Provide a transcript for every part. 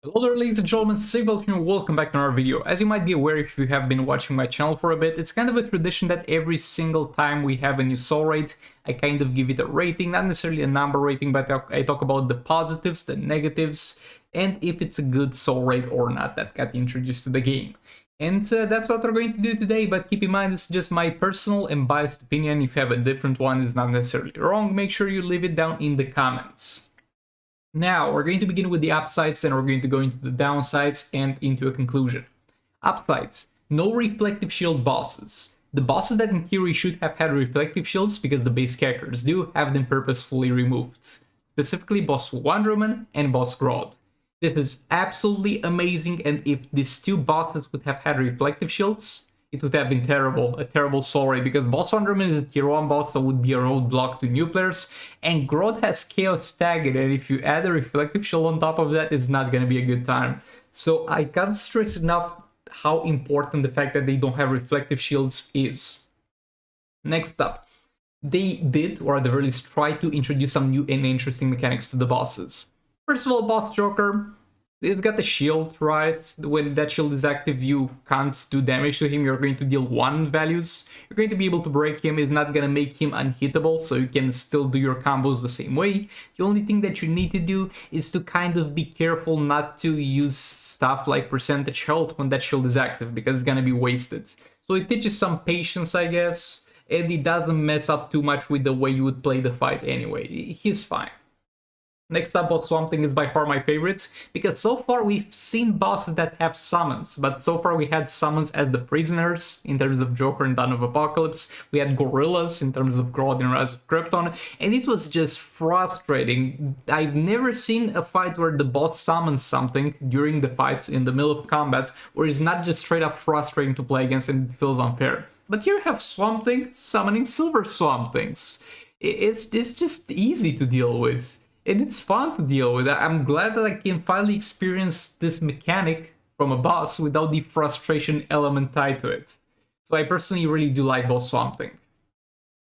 Hello there, ladies and gentlemen, Sigval here, welcome back to another video. As you might be aware if you have been watching my channel for a bit, it's kind of a tradition that every single time we have a new soul raid, I kind of give it a rating, not necessarily a number rating, but I talk about the positives, the negatives, and if it's a good soul raid or not that got introduced to the game. And that's what we're going to do today, but keep in mind it's just my personal and biased opinion. If you have a different one, it's not necessarily wrong. Make sure you leave it down in the comments. Now, we're going to begin with the upsides, then we're going to go into the downsides and into a conclusion. Upsides: no reflective shield bosses. The bosses that in theory should have had reflective shields, because the base characters do, have them purposefully removed. Specifically boss Wonderman and boss Grodd. This is absolutely amazing, and if these two bosses would have had reflective shields, it would have been terrible, a terrible soul raid, because Boss Wonderman is a tier 1 boss that would be a roadblock to new players, and Grodd has Chaos Staggered, and if you add a reflective shield on top of that, it's not gonna be a good time. So I can't stress enough how important the fact that they don't have reflective shields is. Next up, they did, or at the very least tried to introduce some new and interesting mechanics to the bosses. First of all, Boss Joker, it's got the shield, right? When that shield is active, you can't do damage to him. You're going to deal 1 values. You're going to be able to break him. It's not going to make him unhittable, so you can still do your combos the same way. The only thing that you need to do is to kind of be careful not to use stuff like percentage health when that shield is active, because it's going to be wasted. So it teaches some patience, I guess, and it doesn't mess up too much with the way you would play the fight anyway. He's fine. Next up, Boss Swamp Thing is by far my favorite, because so far we've seen bosses that have summons, but so far we had summons as the prisoners in terms of Joker and Dawn of Apocalypse, we had gorillas in terms of Grodd and Rise of Krypton, and it was just frustrating. I've never seen a fight where the boss summons something during the fight in the middle of combat, where it's not just straight up frustrating to play against and it feels unfair. But here you have Swamp Thing summoning Silver Swamp Things. It's just easy to deal with. And it's fun to deal with. I'm glad that I can finally experience this mechanic from a boss without the frustration element tied to it. So I personally really do like Boss Swamp Thing.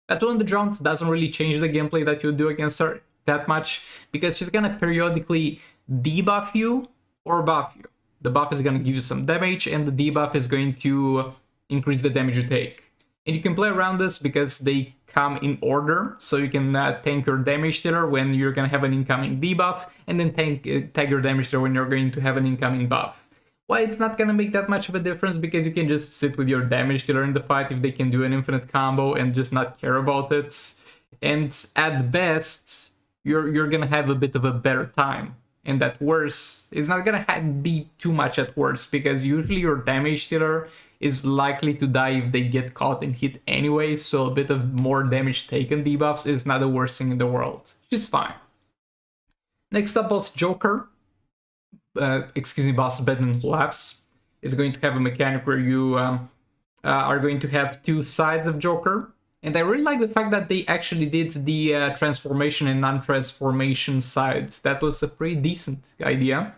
Tattoo on the Drowned doesn't really change the gameplay that you do against her that much, because she's gonna periodically debuff you or buff you. The buff is gonna give you some damage, and the debuff is going to increase the damage you take. And you can play around this because they come in order, so you can tank your damage dealer when you're going to have an incoming debuff, and then tag your damage dealer when you're going to have an incoming buff. Why it's not going to make that much of a difference, because you can just sit with your damage dealer in the fight if they can do an infinite combo and just not care about it. And at best, you're going to have a bit of a better time. And at worst, it's not going to be too much at worst, because usually your damage dealer is likely to die if they get caught and hit anyway, so a bit of more damage taken debuffs is not the worst thing in the world. Which is fine. Next up, Boss Joker, Boss Batman Laughs, is going to have a mechanic where you are going to have 2 sides of Joker. And I really like the fact that they actually did the transformation and non-transformation sides. That was a pretty decent idea.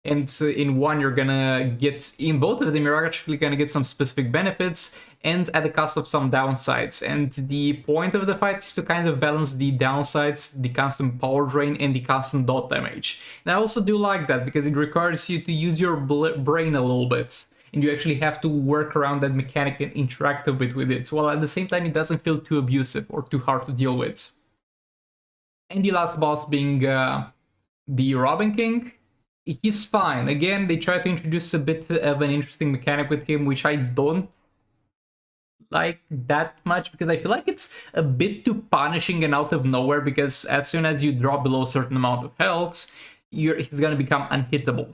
And in one, you're gonna get, in both of them, you're actually gonna get some specific benefits, and at the cost of some downsides. And the point of the fight is to kind of balance the downsides, the constant power drain, and the constant dot damage. And I also do like that, because it requires you to use your brain a little bit. And you actually have to work around that mechanic and interact a bit with it, while at the same time it doesn't feel too abusive or too hard to deal with. And the last boss being the Robin King. He's fine. Again, they try to introduce a bit of an interesting mechanic with him, which I don't like that much, because I feel like it's a bit too punishing and out of nowhere, because as soon as you drop below a certain amount of health, he's gonna become unhittable.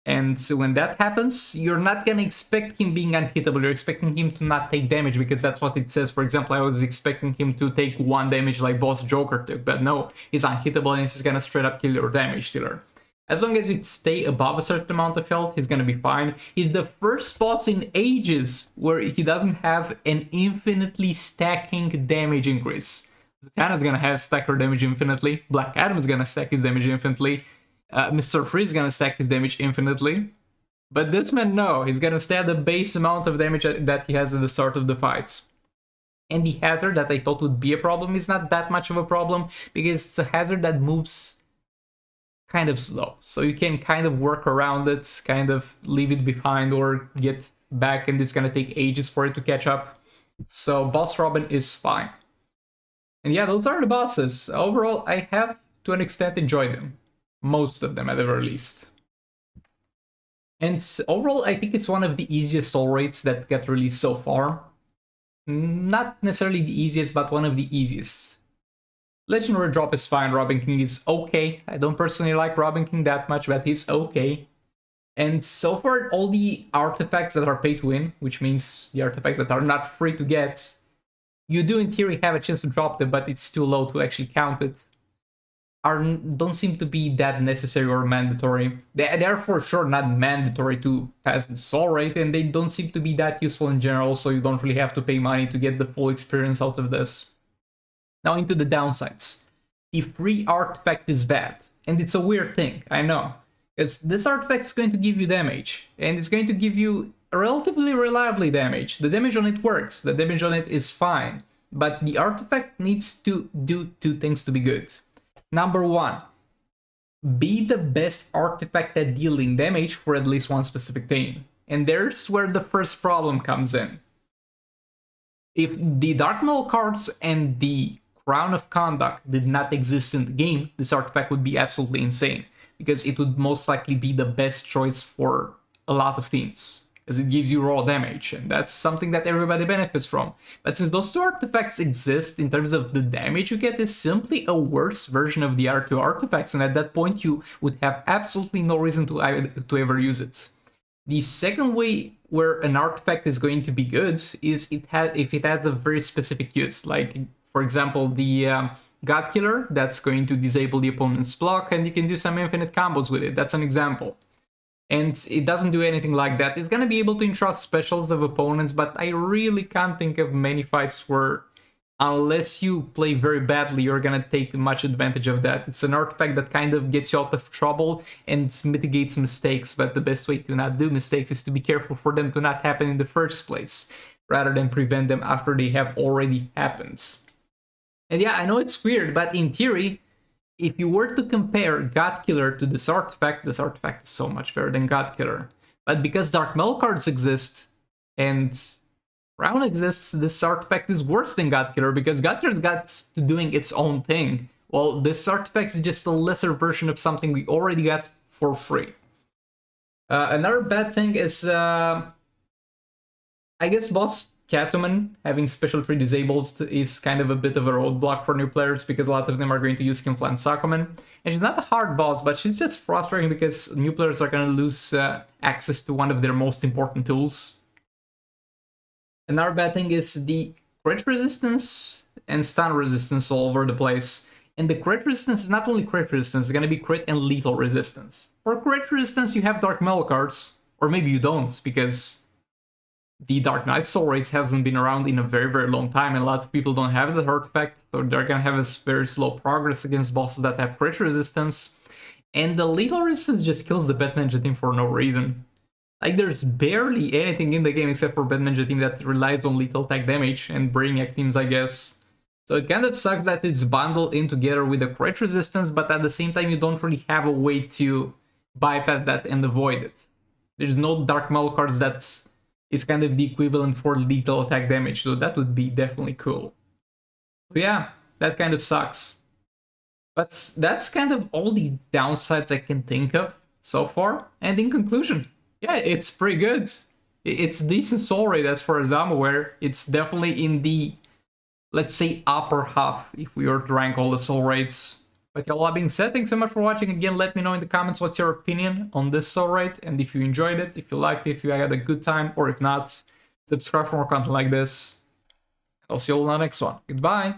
And so when that happens, you're not gonna expect him being unhittable, you're expecting him to not take damage, because that's what it says. For example, I was expecting him to take 1 damage like Boss Joker took, but no, he's unhittable and he's gonna straight up kill your damage dealer. As long as you stay above a certain amount of health, he's gonna be fine. He's the first boss in ages where he doesn't have an infinitely stacking damage increase. Zatanna's gonna stack her damage infinitely. Black Adam's gonna stack his damage infinitely. Mr. Freeze is gonna stack his damage infinitely. But this man, no, he's gonna stay at the base amount of damage that he has at the start of the fights. And the hazard that I thought would be a problem is not that much of a problem, because it's a hazard that moves kind of slow. So you can kind of work around it, kind of leave it behind or get back, and it's gonna take ages for it to catch up. So Boss Robin is fine. And yeah, those are the bosses. Overall, I have to an extent enjoyed them. Most of them at the very least. And overall, I think it's one of the easiest soul raids that got released so far. Not necessarily the easiest, but one of the easiest. Legendary drop is fine, Robin King is okay. I don't personally like Robin King that much, but he's okay. And so far, all the artifacts that are pay to win, which means the artifacts that are not free to get, you do in theory have a chance to drop them, but it's too low to actually count it, don't seem to be that necessary or mandatory. They're for sure not mandatory to pass the soul rate, and they don't seem to be that useful in general, so you don't really have to pay money to get the full experience out of this. Now into the downsides. The free artifact is bad, and it's a weird thing, I know. Because this artifact is going to give you damage, and it's going to give you relatively reliably damage. The damage on it works, the damage on it is fine, but the artifact needs to do two things to be good. Number one, be the best artifact at dealing damage for at least one specific thing. And there's where the first problem comes in. If the Dark Metal cards and the Crown of Conduct did not exist in the game, this artifact would be absolutely insane, because it would most likely be the best choice for a lot of teams, because it gives you raw damage, and that's something that everybody benefits from. But since those two artifacts exist, in terms of the damage you get is simply a worse version of the other two artifacts, and at that point you would have absolutely no reason to ever use it. The second way where an artifact is going to be good is if it has a very specific use, like for example the God Killer, that's going to disable the opponent's block, and you can do some infinite combos with it. That's an example. And it doesn't do anything like that. It's gonna be able to interrupt specials of opponents, but I really can't think of many fights where, unless you play very badly, you're gonna take much advantage of that. It's an artifact that kind of gets you out of trouble and mitigates mistakes, but the best way to not do mistakes is to be careful for them to not happen in the first place, rather than prevent them after they have already happened. And yeah, I know it's weird, but in theory, if you were to compare God Killer to this artifact is so much better than God Killer. But because Dark Metal cards exist and Crown exists, this artifact is worse than God Killer, because God Killer's got to doing its own thing. Well, this artifact is just a lesser version of something we already got for free. Another bad thing is, I guess Boss Catuman having special tree disabled is kind of a bit of a roadblock for new players, because a lot of them are going to use Skinflint Sakuman. And she's not a hard boss, but she's just frustrating because new players are going to lose access to one of their most important tools. Another bad thing is the crit resistance and stun resistance all over the place. And the crit resistance is not only crit resistance, it's going to be crit and lethal resistance. For crit resistance, you have Dark Metal cards, or maybe you don't, because the Dark Knight Soul Raids hasn't been around in a very, very long time, and a lot of people don't have the artifact, so they're gonna have a very slow progress against bosses that have crit resistance. And the lethal resistance just kills the Bat Ninja team for no reason. Like, there's barely anything in the game except for Bat Ninja team that relies on lethal attack damage, and Brainiac teams, I guess. So it kind of sucks that it's bundled in together with the crit resistance, but at the same time you don't really have a way to bypass that and avoid it. There's no Dark Metal cards that's is kind of the equivalent for lethal attack damage, so that would be definitely cool. So yeah, that kind of sucks. But that's kind of all the downsides I can think of so far. And in conclusion, yeah, it's pretty good. It's decent soul raid as far as I'm aware. It's definitely in the, let's say, upper half if we were to rank all the soul raids. But all that being said, thanks so much for watching. Again, let me know in the comments what's your opinion on this soul raid, and if you enjoyed it, if you liked it, if you had a good time, or if not, subscribe for more content like this. I'll see you all in the next one. Goodbye!